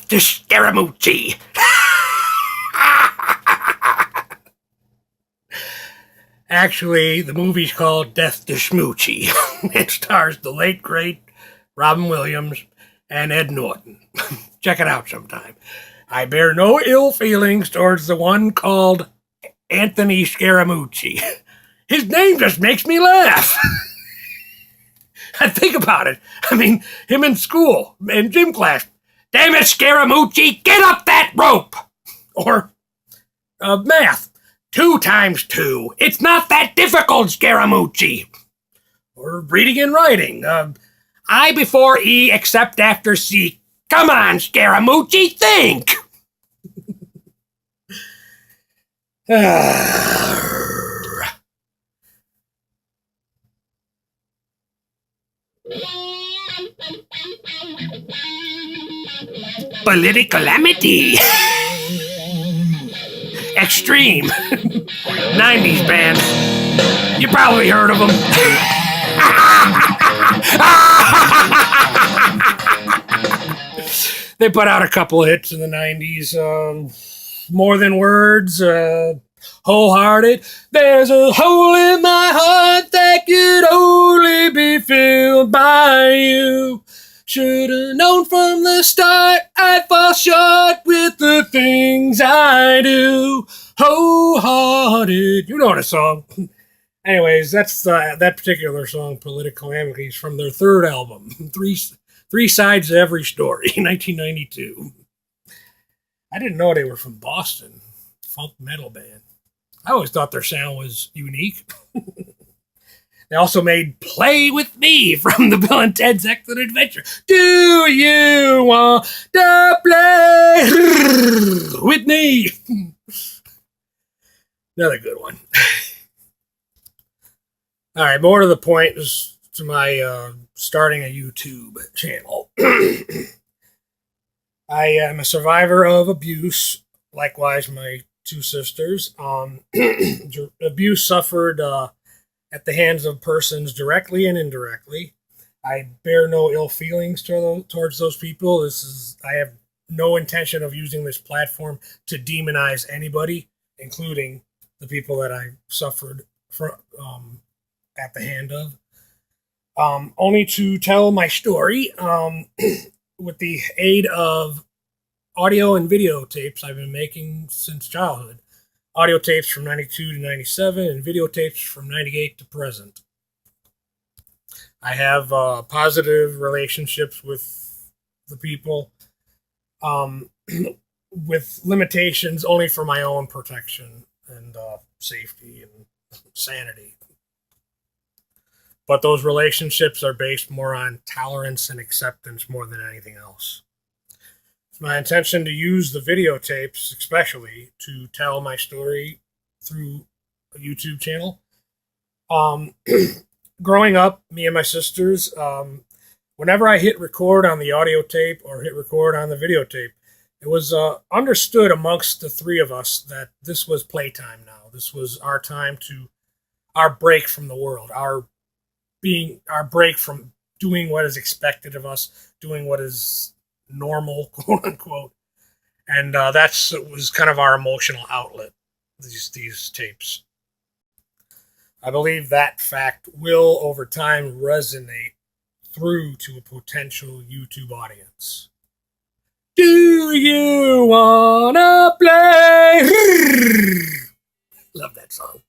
Death to Scaramucci. Actually, the movie's called Death to Schmoochie. It stars the late, great Robin Williams and Ed Norton. Check it out sometime. I bear no ill feelings towards the one called Anthony Scaramucci. His name just makes me laugh. I think about it. I mean, him in school, in gym class. Damn it, Scaramucci, get up that rope! Or math. 2 times 2. It's not that difficult, Scaramucci. Or reading and writing. I before E except after C. Come on, Scaramucci, think! Political amity. Extreme. 90s band. You probably heard of them. They put out a couple of hits in the 90s. More Than Words. Wholehearted. There's a hole in my heart that could only be filled by you. Should've known from the start I'd fall short with the things I do. Wholehearted. You know the song. Anyways, that's that particular song, Political Amity, is from their third album, Three Sides to Every Story, 1992. I didn't know they were from Boston. Funk metal band. I always thought their sound was unique. They also made Play With Me from the Bill and Ted's Excellent Adventure. Do you want to play with me? Another good one. All right, more to the point is to my starting a YouTube channel. I am a survivor of abuse. Likewise, my 2 sisters. Abuse suffered at the hands of persons directly and indirectly. I bear no ill feelings towards those people. I have no intention of using this platform to demonize anybody, including the people that I suffered from at the hand of. Only to tell my story with the aid of audio and videotapes I've been making since childhood. Audio tapes from 92 to 97 and videotapes from 98 to present. I have positive relationships with the people, with limitations only for my own protection and safety and sanity. But those relationships are based more on tolerance and acceptance more than anything else. It's my intention to use the videotapes, especially, to tell my story through a YouTube channel. Growing up, me and my sisters, whenever I hit record on the audio tape or hit record on the videotape, it was understood amongst the 3 of us that this was playtime now. This was our time our break from the world, our break from doing what is expected of us, doing what is normal, quote unquote, and was kind of our emotional outlet. These tapes. I believe that fact will, over time, resonate through to a potential YouTube audience. Do you wanna play? Love that song.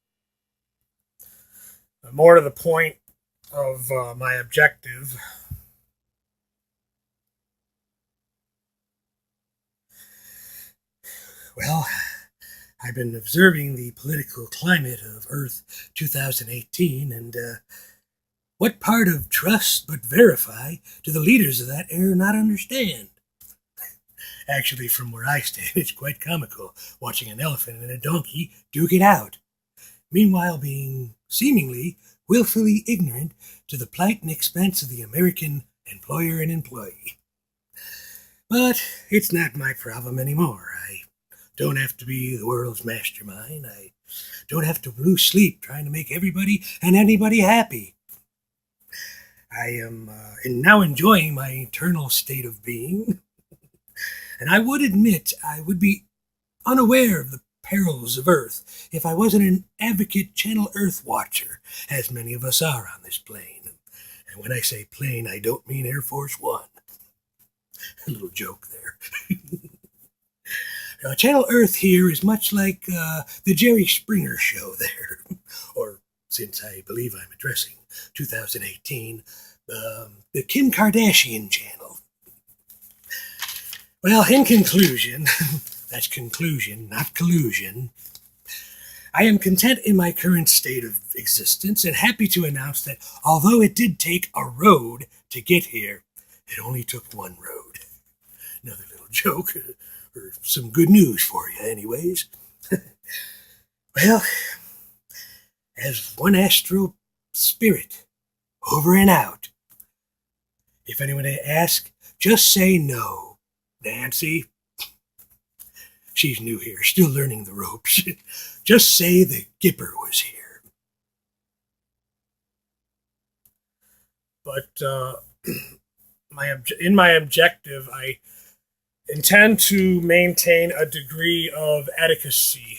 More to the point of my objective. Well, I've been observing the political climate of Earth 2018, and what part of trust but verify do the leaders of that era not understand? Actually, from where I stand, it's quite comical watching an elephant and a donkey duke it out, meanwhile being seemingly willfully ignorant to the plight and expense of the American employer and employee. But it's not my problem anymore. I don't have to be the world's mastermind. I don't have to lose sleep trying to make everybody and anybody happy. I am now enjoying my eternal state of being. And I would admit I would be unaware of the perils of Earth if I wasn't an advocate Channel Earth watcher, as many of us are on this plane. And when I say plane, I don't mean Air Force One. A little joke there. Channel Earth here is much like the Jerry Springer show there. Or, since I believe I'm addressing 2018, the Kim Kardashian channel. Well, in conclusion, that's conclusion, not collusion, I am content in my current state of existence and happy to announce that although it did take a road to get here, it only took one road. Another little joke, or some good news for you anyways. Well, as one astral spirit, over and out. If anyone asks, just say no, Nancy. She's new here, still learning the ropes. Just say the Gipper was here. But in my objective, I intend to maintain a degree of adequacy,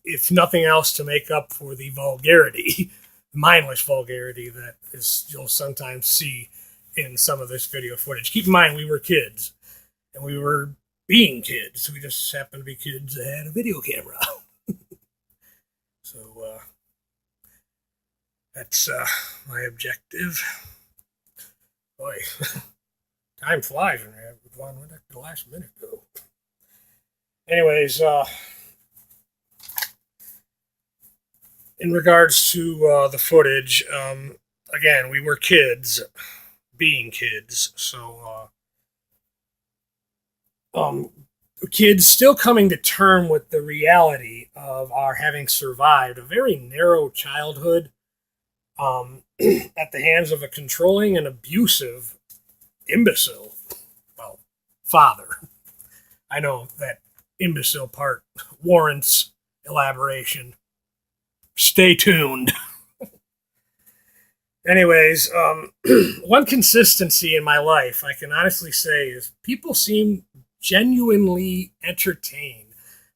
if nothing else, to make up for the vulgarity, mindless vulgarity that you'll sometimes see in some of this video footage. Keep in mind, we were kids, and we were being kids. We just happened to be kids that had a video camera. So, that's my objective. Boy, time flies when you're having fun. Where did the last minute go? Anyways, in regards to the footage, again, we were kids, being kids, so kids still coming to term with the reality of our having survived a very narrow childhood at the hands of a controlling and abusive imbecile, well, father. I know that imbecile part warrants elaboration. Stay tuned. Anyways, one consistency in my life, I can honestly say, is people seem genuinely entertained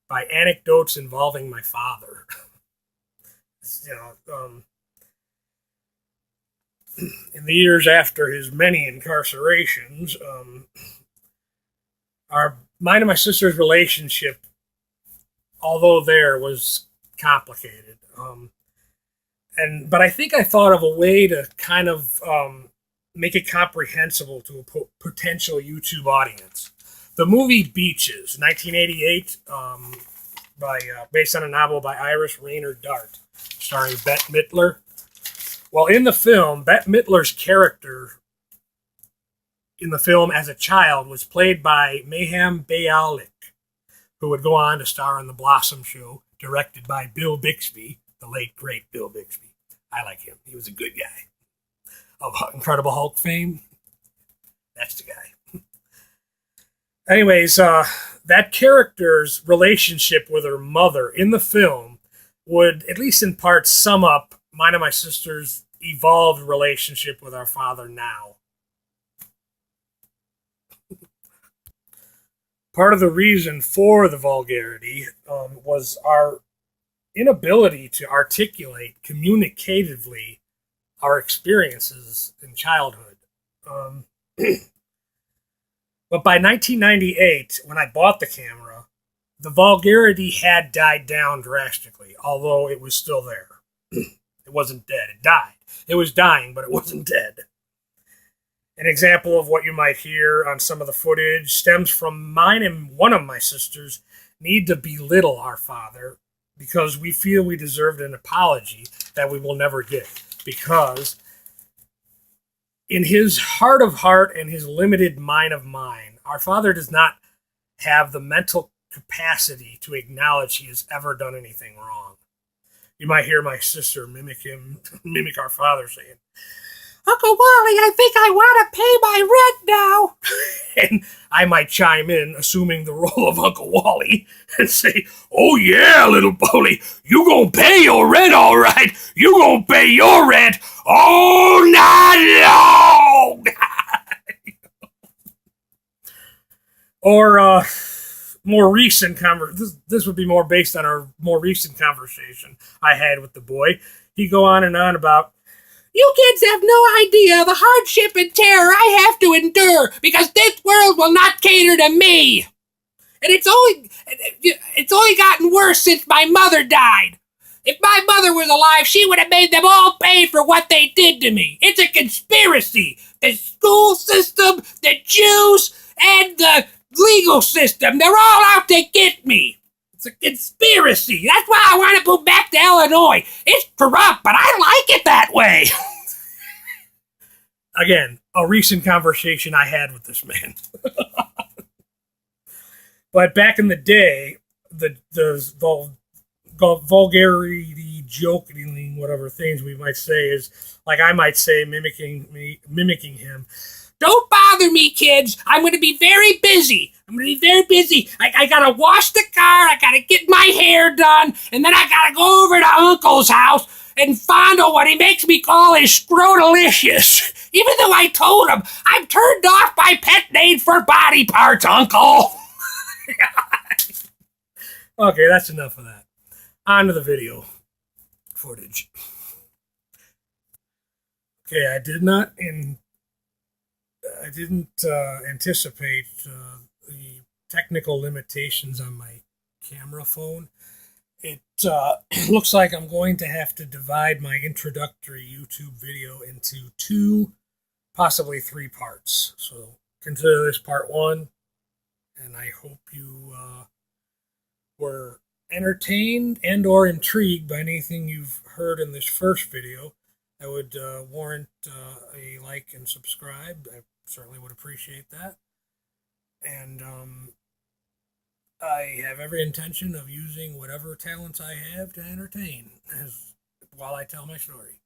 by anecdotes involving my father. In the years after his many incarcerations, mine and my sister's relationship, although there, was complicated. But I think I thought of a way to kind of make it comprehensible to a potential YouTube audience. The movie Beaches, 1988, based on a novel by Iris Rainer Dart, starring Bette Midler. Well, in the film, Bette Midler's character in the film as a child was played by Mayhem Bialik, who would go on to star in The Blossom Show, directed by Bill Bixby, the late, great Bill Bixby. I like him. He was a good guy. Of Incredible Hulk fame, that's the guy. Anyways, that character's relationship with her mother in the film would, at least in part, sum up mine and my sister's evolved relationship with our father now. Part of the reason for the vulgarity was our inability to articulate communicatively our experiences in childhood. But by 1998, when I bought the camera, the vulgarity had died down drastically, although it was still there. It wasn't dead. It died. It was dying, but it wasn't dead. An example of what you might hear on some of the footage stems from mine and one of my sisters' need to belittle our father because we feel we deserved an apology that we will never get. Because in his heart of heart and his limited mind of mind, our father does not have the mental capacity to acknowledge he has ever done anything wrong. You might hear my sister mimic our father saying, "Uncle Wally, I think I want to pay my rent now." And I might chime in, assuming the role of Uncle Wally, and say, "Oh yeah, little bully, you gonna pay your rent all right. You gonna pay your rent all night long." Or more recent this would be more based on our more recent conversation I had with the boy. He'd go on and on about, you kids have no idea the hardship and terror I have to endure because this world will not cater to me. And it's only gotten worse since my mother died. If my mother was alive, she would have made them all pay for what they did to me. It's a conspiracy. The school system, the Jews, and the legal system, they're all out to get me. It's a conspiracy. That's why I want to move back to Illinois. It's corrupt, but I like it that way. Again, a recent conversation I had with this man. But back in the day, the vulgarity, joking, whatever things we might say is like I might say, mimicking him. Don't bother me, kids. I'm going to be very busy. I gotta wash the car. I gotta get my hair done, and then I gotta go over to Uncle's house and fondle what he makes me call his scrotalicious. Even though I told him I'm turned off by pet name for body parts, Uncle. Okay, that's enough of that. On to the video footage. Okay, I didn't anticipate the technical limitations on my camera phone. It looks like I'm going to have to divide my introductory YouTube video into 2, possibly 3 parts. So consider this part 1, and I hope you were entertained and or intrigued by anything you've heard in this first video. That would warrant a like and subscribe. I certainly would appreciate that. And I have every intention of using whatever talents I have to entertain while I tell my story.